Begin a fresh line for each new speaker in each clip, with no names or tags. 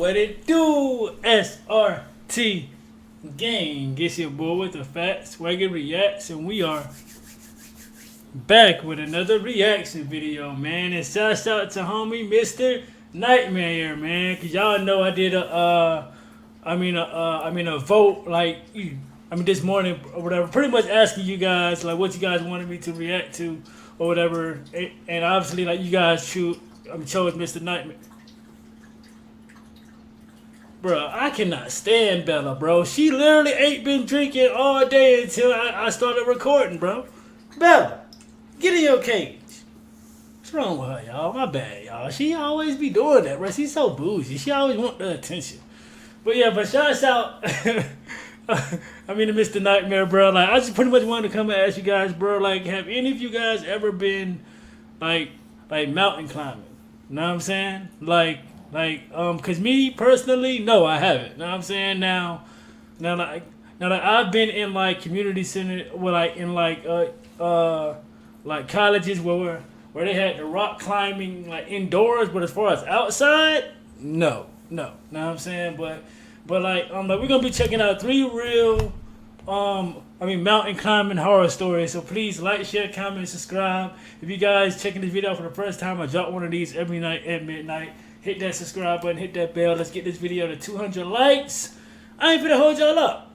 What it do? SRT gang. It's your boy with the fat SwaggyReacts, and we are back with another reaction video, man. And shouts out to homie Mr. Nightmare, man, cause y'all know I did a vote this morning or whatever, pretty much asking you guys like what you guys wanted me to react to or whatever, and obviously like you guys chose Mr. Nightmare. Bro, I cannot stand Bella, bro. She literally ain't been drinking all day until I started recording, bro. Bella, get in your cage. What's wrong with her, y'all? My bad, y'all. She always be doing that, bro. She's so bougie. She always want the attention. But yeah, but shouts out to Mr. Nightmare, bro. Like, I just pretty much wanted to come and ask you guys, bro, like, have any of you guys ever been like mountain climbing? You know what I'm saying? Cause me personally, no, I haven't. You know what I'm saying? Now I've been in like community center, like colleges where they had the rock climbing like indoors, but as far as outside, no. Know what I'm saying? But we're gonna be checking out 3 real mountain climbing horror stories. So please like, share, comment, subscribe. If you guys checking this video out for the first time, I drop one of these every night at midnight. Hit that subscribe button, hit that bell. Let's get this video to 200 likes. I ain't finna hold y'all up.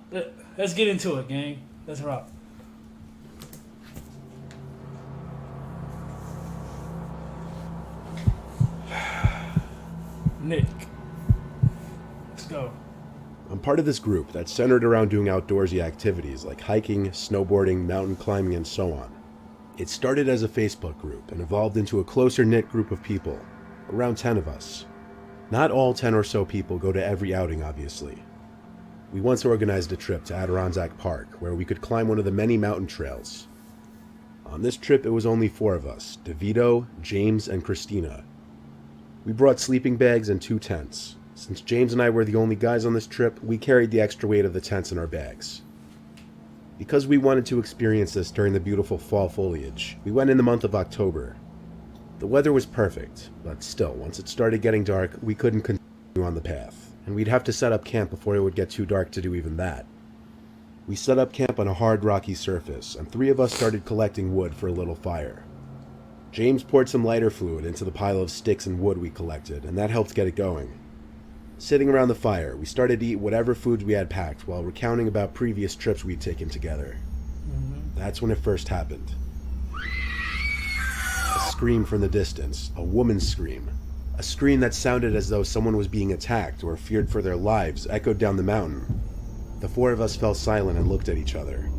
Let's get into it, gang. Let's rock. Nick. Let's go.
I'm part of this group that's centered around doing outdoorsy activities like hiking, snowboarding, mountain climbing, and so on. It started as a Facebook group and evolved into a closer-knit group of people. Around 10 of us. Not all 10 or so people go to every outing, obviously. We once organized a trip to Adirondacks Park where we could climb one of the many mountain trails. On this trip, it was only 4 of us, DeVito, James, and Christina. We brought sleeping bags and 2 tents. Since James and I were the only guys on this trip, we carried the extra weight of the tents in our bags. Because we wanted to experience this during the beautiful fall foliage, we went in the month of October. The weather was perfect, but still, once it started getting dark, we couldn't continue on the path, and we'd have to set up camp before it would get too dark to do even that. We set up camp on a hard rocky surface, and 3 of us started collecting wood for a little fire. James poured some lighter fluid into the pile of sticks and wood we collected, and that helped get it going. Sitting around the fire, we started to eat whatever foods we had packed while recounting about previous trips we'd taken together. That's when it first happened. A scream from the distance, a woman's scream. A scream that sounded as though someone was being attacked or feared for their lives echoed down the mountain. The 4 of us fell silent and looked at each other.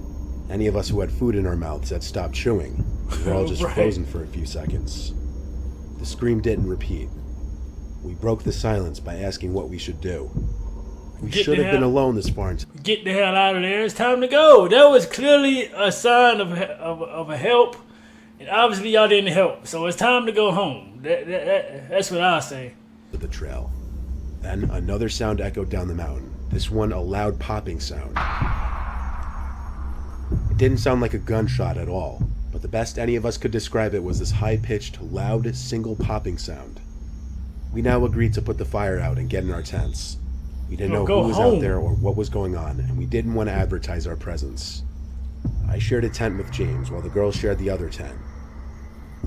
Any of us who had food in our mouths had stopped chewing. We were all just frozen for a few seconds. The scream didn't repeat. We broke the silence by asking what we should do. We should have been alone this far.
Get the hell out of there. It's time to go. That was clearly a sign of a help. And obviously y'all didn't help, so it's time to go home. That's what I say.
The trail. Then another sound echoed down the mountain. This one a loud popping sound. It didn't sound like a gunshot at all, but the best any of us could describe it was this high-pitched, loud, single popping sound. We now agreed to put the fire out and get in our tents. We didn't know who was out there or what was going on, and we didn't want to advertise our presence. I shared a tent with James, while the girls shared the other tent.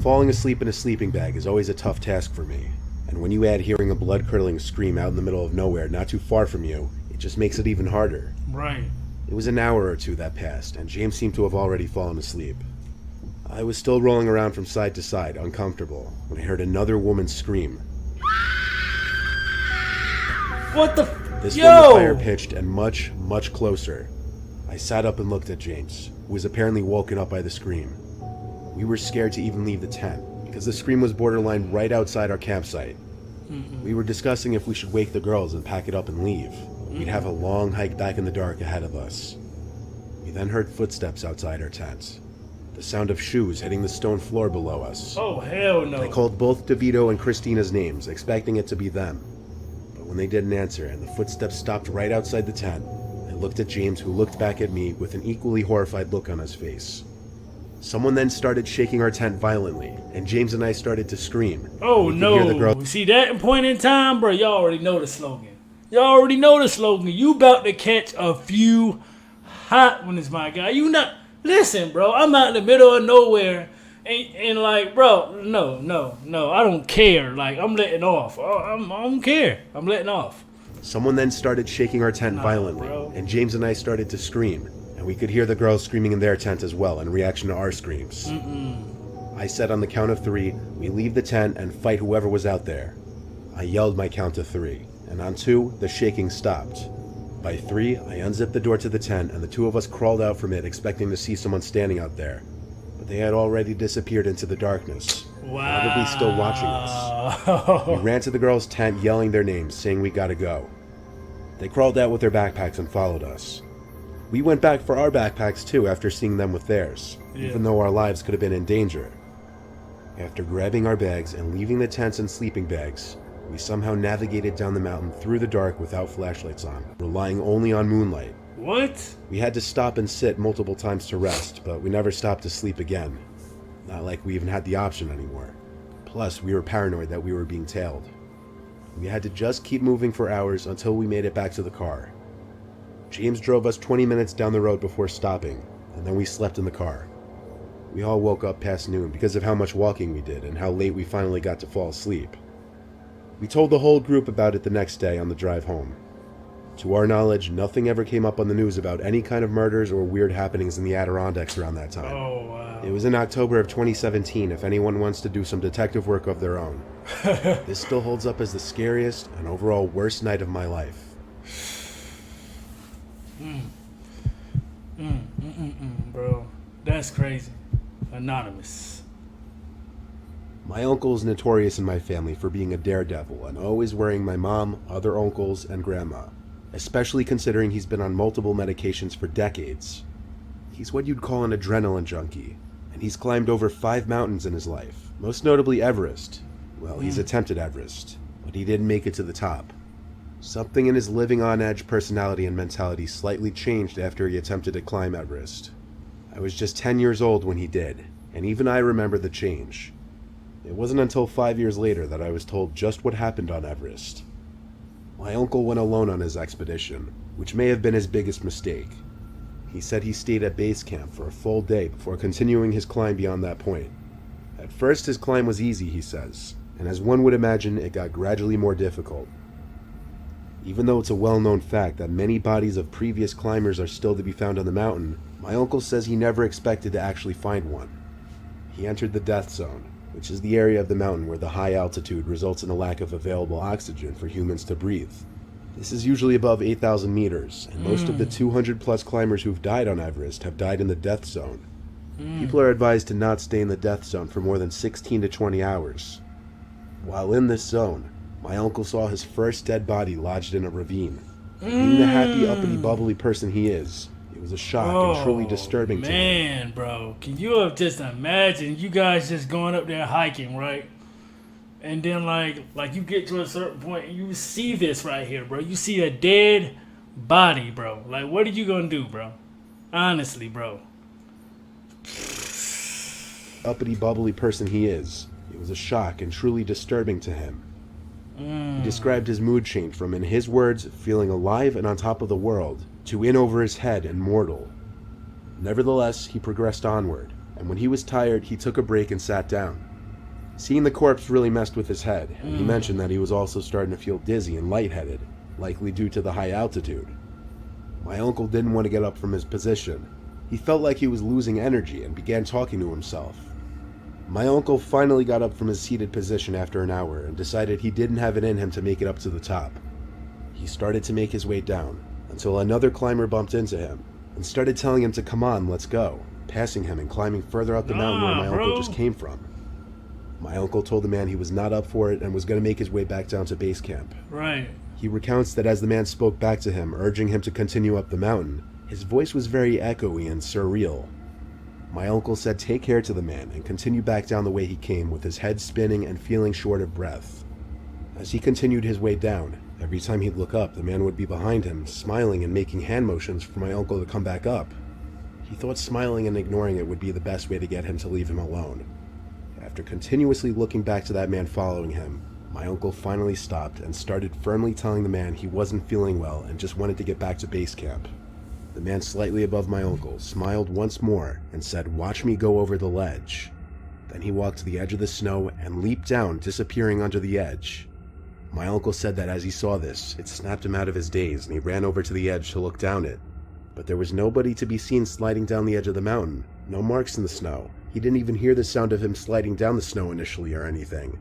Falling asleep in a sleeping bag is always a tough task for me, and when you add hearing a blood-curdling scream out in the middle of nowhere not too far from you, it just makes it even harder.
Right.
It was an hour or 2 that passed, and James seemed to have already fallen asleep. I was still rolling around from side to side, uncomfortable, when I heard another woman scream.
What the
This one was higher pitched and much, much closer. I sat up and looked at James, who was apparently woken up by the scream. We were scared to even leave the tent, because the scream was borderline right outside our campsite. We were discussing if we should wake the girls and pack it up and leave. We'd have a long hike back in the dark ahead of us. We then heard footsteps outside our tent. The sound of shoes hitting the stone floor below us.
Oh, hell no.
I called both DeVito and Christina's names, expecting it to be them. But when they didn't answer and the footsteps stopped right outside the tent, I looked at James, who looked back at me with an equally horrified look on his face. Someone then started shaking our tent violently, and James and I started to scream.
Oh
We could hear the girl
no! See that point in time, bro? Y'all already know the slogan. Y'all already know the slogan. You about to catch a few hot ones, my guy. You not listen, bro. I'm out in the middle of nowhere, and like, bro, no. I don't care. Like, I'm letting off. I don't care. I'm letting off.
Someone then started shaking our tent violently,
bro.
and James and I started to scream, and we could hear the girls screaming in their tent as well in reaction to our screams. I said on the count of 3, we leave the tent and fight whoever was out there. I yelled my count to 3, and on 2, the shaking stopped. By 3, I unzipped the door to the tent, and the 2 of us crawled out from it expecting to see someone standing out there. But they had already disappeared into the darkness, probably still watching us. We ran to the girls' tent yelling their names, saying we gotta go. They crawled out with their backpacks and followed us. We went back for our backpacks too after seeing them with theirs, even though our lives could have been in danger. After grabbing our bags and leaving the tents and sleeping bags, we somehow navigated down the mountain through the dark without flashlights on, relying only on moonlight.
What?
We had to stop and sit multiple times to rest, but we never stopped to sleep again. Not like we even had the option anymore. Plus, we were paranoid that we were being tailed. We had to just keep moving for hours until we made it back to the car. James drove us 20 minutes down the road before stopping, and then we slept in the car. We all woke up past noon because of how much walking we did and how late we finally got to fall asleep. We told the whole group about it the next day on the drive home. To our knowledge, nothing ever came up on the news about any kind of murders or weird happenings in the Adirondacks around that time.
Oh, wow.
It was in October of 2017 if anyone wants to do some detective work of their own. This still holds up as the scariest and overall worst night of my life.
Bro, that's crazy. Anonymous.
My uncle is notorious in my family for being a daredevil and always worrying my mom, other uncles, and grandma, especially considering he's been on multiple medications for decades. He's what you'd call an adrenaline junkie, and he's climbed over 5 mountains in his life, most notably Everest. Well, he's attempted Everest, but he didn't make it to the top. Something in his living on edge personality and mentality slightly changed after he attempted to climb Everest. I was just 10 years old when he did, and even I remember the change. It wasn't until 5 years later that I was told just what happened on Everest. My uncle went alone on his expedition, which may have been his biggest mistake. He said he stayed at base camp for a full day before continuing his climb beyond that point. At first his climb was easy, he says, and as one would imagine, it got gradually more difficult. Even though it's a well-known fact that many bodies of previous climbers are still to be found on the mountain, my uncle says he never expected to actually find one. He entered the death zone, which is the area of the mountain where the high altitude results in a lack of available oxygen for humans to breathe. This is usually above 8,000 meters, and most of the 200-plus climbers who've died on Everest have died in the death zone. People are advised to not stay in the death zone for more than 16 to 20 hours. While in this zone, my uncle saw his first dead body lodged in a ravine. Being the happy, uppity, bubbly person he is, it was a shock and truly disturbing to him.
Man, bro, can you have just imagined you guys just going up there hiking, right? And then like you get to a certain point and you see this right here, bro. You see a dead body, bro. Like, what are you gonna do, bro? Honestly, bro.
Uppity, bubbly person he is, it was a shock and truly disturbing to him. He described his mood change from, in his words, feeling alive and on top of the world, to in over his head and mortal. Nevertheless, he progressed onward, and when he was tired, he took a break and sat down. Seeing the corpse really messed with his head, and he mentioned that he was also starting to feel dizzy and lightheaded, likely due to the high altitude. My uncle didn't want to get up from his position. He felt like he was losing energy and began talking to himself. My uncle finally got up from his seated position after an hour and decided he didn't have it in him to make it up to the top. He started to make his way down, until another climber bumped into him and started telling him to come on, let's go, passing him and climbing further up the mountain where my uncle just came from. My uncle told the man he was not up for it and was going to make his way back down to base camp.
Right.
He recounts that as the man spoke back to him, urging him to continue up the mountain, his voice was very echoey and surreal. My uncle said take care to the man and continue back down the way he came with his head spinning and feeling short of breath. As he continued his way down, every time he'd look up, the man would be behind him, smiling and making hand motions for my uncle to come back up. He thought smiling and ignoring it would be the best way to get him to leave him alone. After continuously looking back to that man following him, my uncle finally stopped and started firmly telling the man he wasn't feeling well and just wanted to get back to base camp. The man slightly above my uncle smiled once more and said, "Watch me go over the ledge." Then he walked to the edge of the snow and leaped down, disappearing under the edge. My uncle said that as he saw this, it snapped him out of his daze and he ran over to the edge to look down it. But there was nobody to be seen sliding down the edge of the mountain, no marks in the snow. He didn't even hear the sound of him sliding down the snow initially or anything.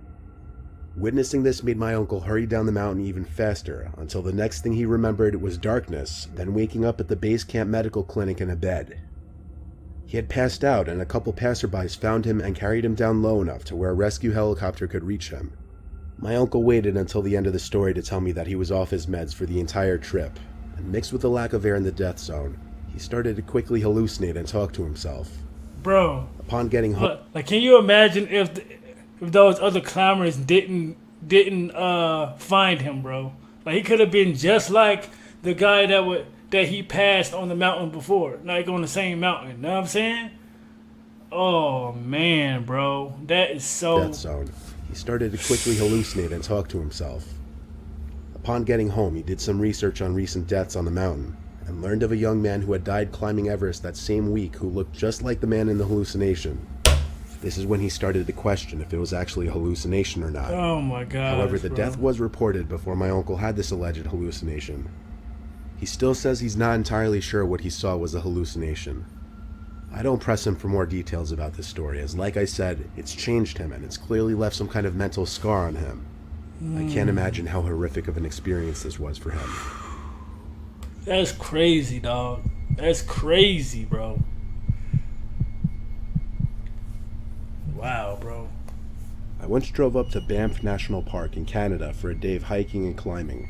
Witnessing this made my uncle hurry down the mountain even faster, until the next thing he remembered was darkness, then waking up at the base camp medical clinic in a bed. He had passed out and a couple passerbys found him and carried him down low enough to where a rescue helicopter could reach him. My uncle waited until the end of the story to tell me that he was off his meds for the entire trip, and mixed with the lack of air in the death zone, he started to quickly hallucinate and talk to himself.
Bro.
Upon getting home,
Like, can you imagine if those other climbers didn't find him, bro? Like, he could have been just like the guy that he passed on the mountain before, like on the same mountain. You know what I'm saying? Oh man, bro, that is so.
Death zone. He started to quickly hallucinate and talk to himself. Upon getting home, he did some research on recent deaths on the mountain and learned of a young man who had died climbing Everest that same week who looked just like the man in the hallucination. This is when he started to question if it was actually a hallucination or not.
Oh my god.
However, the death was reported before my uncle had this alleged hallucination. He still says he's not entirely sure what he saw was a hallucination. I don't press him for more details about this story, as like I said, it's changed him and it's clearly left some kind of mental scar on him. I can't imagine how horrific of an experience this was for him.
That's crazy, dog. That's crazy, bro. Wow, bro.
I once drove up to Banff National Park in Canada for a day of hiking and climbing.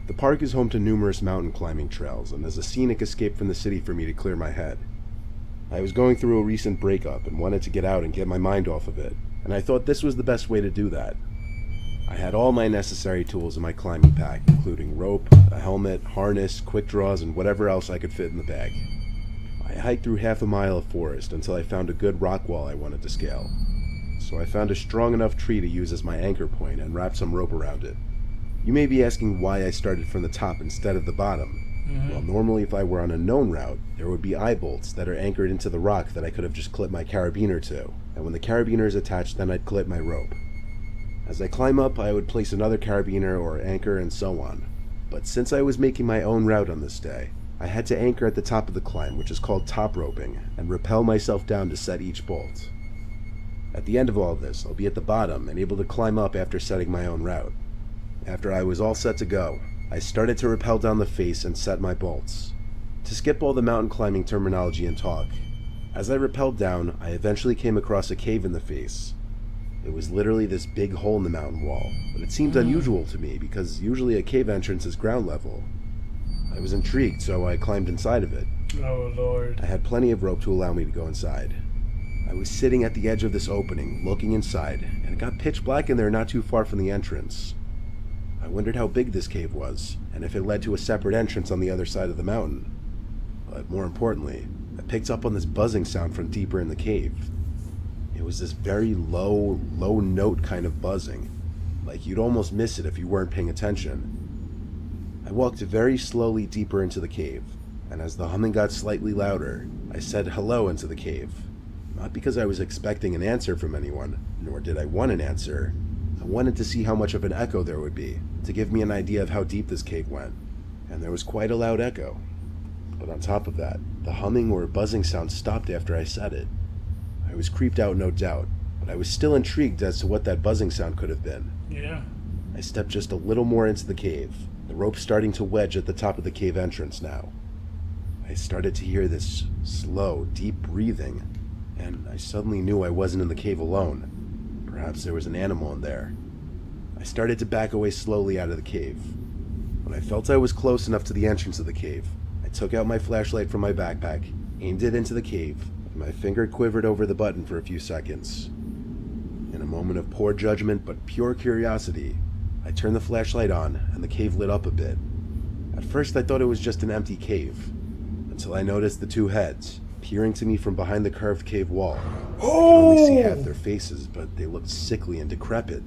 The park is home to numerous mountain climbing trails and is a scenic escape from the city for me to clear my head. I was going through a recent breakup and wanted to get out and get my mind off of it, and I thought this was the best way to do that. I had all my necessary tools in my climbing pack, including rope, a helmet, harness, quick draws, and whatever else I could fit in the bag. I hiked through half a mile of forest until I found a good rock wall I wanted to scale. So I found a strong enough tree to use as my anchor point and wrapped some rope around it. You may be asking why I started from the top instead of the bottom. Well, normally if I were on a known route, there would be eye bolts that are anchored into the rock that I could have just clipped my carabiner to, and when the carabiner is attached, then I'd clip my rope. As I climb up, I would place another carabiner or anchor and so on. But since I was making my own route on this day, I had to anchor at the top of the climb, which is called top roping, and rappel myself down to set each bolt. At the end of all this, I'll be at the bottom and able to climb up after setting my own route. After I was all set to go, I started to rappel down the face and set my bolts. To skip all the mountain climbing terminology and talk, as I rappelled down, I eventually came across a cave in the face. It was literally this big hole in the mountain wall, but it seemed unusual to me because usually a cave entrance is ground level. I was intrigued, so I climbed inside of it.
Oh Lord.
I had plenty of rope to allow me to go inside. I was sitting at the edge of this opening, looking inside, and it got pitch black in there not too far from the entrance. I wondered how big this cave was, and if it led to a separate entrance on the other side of the mountain. But more importantly, I picked up on this buzzing sound from deeper in the cave. It was this very low note kind of buzzing, like you'd almost miss it if you weren't paying attention. I walked very slowly deeper into the cave, and as the humming got slightly louder, I said hello into the cave. Not because I was expecting an answer from anyone, nor did I want an answer. I wanted to see how much of an echo there would be, to give me an idea of how deep this cave went, and there was quite a loud echo. But on top of that, the humming or buzzing sound stopped after I said it. I was creeped out, no doubt, but I was still intrigued as to what that buzzing sound could have been.
Yeah.
I stepped just a little more into the cave, the rope starting to wedge at the top of the cave entrance now. I started to hear this slow, deep breathing, and I suddenly knew I wasn't in the cave alone. Perhaps there was an animal in there. I started to back away slowly out of the cave. When I felt I was close enough to the entrance of the cave, I took out my flashlight from my backpack, aimed it into the cave, and my finger quivered over the button for a few seconds. In a moment of poor judgment but pure curiosity, I turned the flashlight on and the cave lit up a bit. At first I thought it was just an empty cave, until I noticed the two heads, peering to me from behind the curved cave wall. I could only see half their faces, but they looked sickly and decrepit.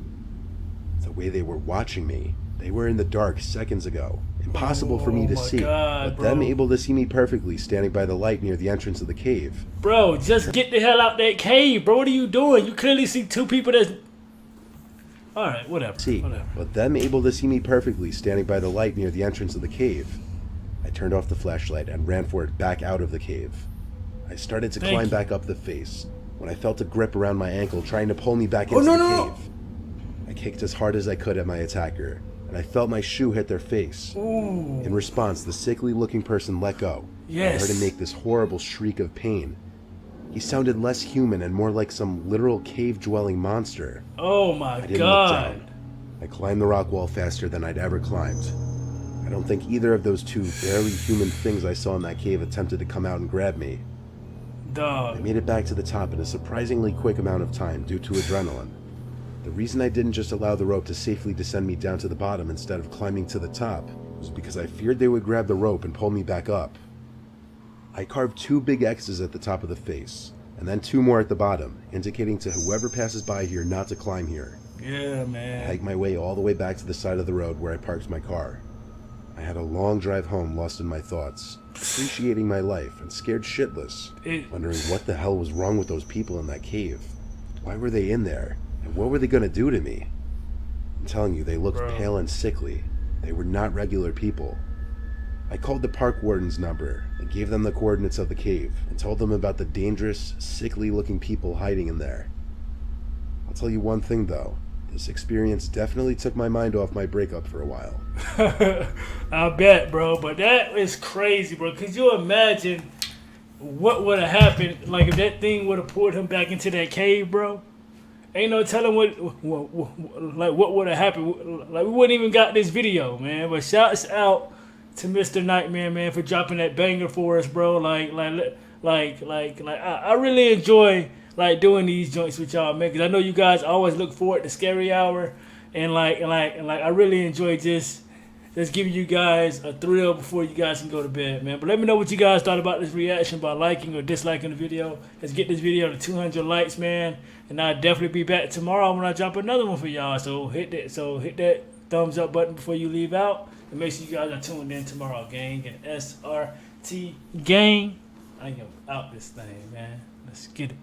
The way they were watching me, they were in the dark seconds ago. Impossible for me to see, but
bro.
them able to see me perfectly standing by the light near the entrance of the cave.
Bro, just get the hell out that cave, bro. What are you doing? You clearly see two people that's... Alright, whatever.
But them able to see me perfectly standing by the light near the entrance of the cave. I turned off the flashlight and ran for it back out of the cave. I started to climb back up the face when I felt a grip around my ankle trying to pull me back into the cave. I kicked as hard as I could at my attacker, and I felt my shoe hit their face. In response, the sickly looking person let go. I heard him make this horrible shriek of pain. He sounded less human and more like some literal cave-dwelling monster.
Oh my
I didn't
God.
look down. I climbed the rock wall faster than I'd ever climbed. I don't think either of those two barely human things I saw in that cave attempted to come out and grab me.
Dog.
I made it back to the top in a surprisingly quick amount of time due to adrenaline. The reason I didn't just allow the rope to safely descend me down to the bottom instead of climbing to the top was because I feared they would grab the rope and pull me back up. I carved 2 big X's at the top of the face, and then 2 more at the bottom, indicating to whoever passes by here not to climb here.
Yeah, man.
I hiked my way all the way back to the side of the road where I parked my car. I had a long drive home lost in my thoughts, appreciating my life and scared shitless, wondering what the hell was wrong with those people in that cave. Why were they in there? And what were they going to do to me? I'm telling you, they looked pale and sickly. They were not regular people. I called the park warden's number and gave them the coordinates of the cave and told them about the dangerous, sickly-looking people hiding in there. I'll tell you one thing, though. This experience definitely took my mind off my breakup for a while.
I bet, bro. But that is crazy, bro. Could you imagine what would have happened, like, if that thing would have pulled him back into that cave, bro? Ain't no telling what would have happened. Like, we wouldn't even got this video, man. But shouts out to Mr. Nightmare, man, for dropping that banger for us, bro. I really enjoy like doing these joints with y'all, man, because I know you guys always look forward to Scary Hour, and I really enjoy just giving you guys a thrill before you guys can go to bed, man. But let me know what you guys thought about this reaction by liking or disliking the video. Let's get this video to 200 likes, man, and I'll definitely be back tomorrow when I drop another one for y'all. So hit that thumbs up button before you leave out. And make sure you guys are tuned in tomorrow, gang. And SRT gang. I am out this thing, man. Let's get it.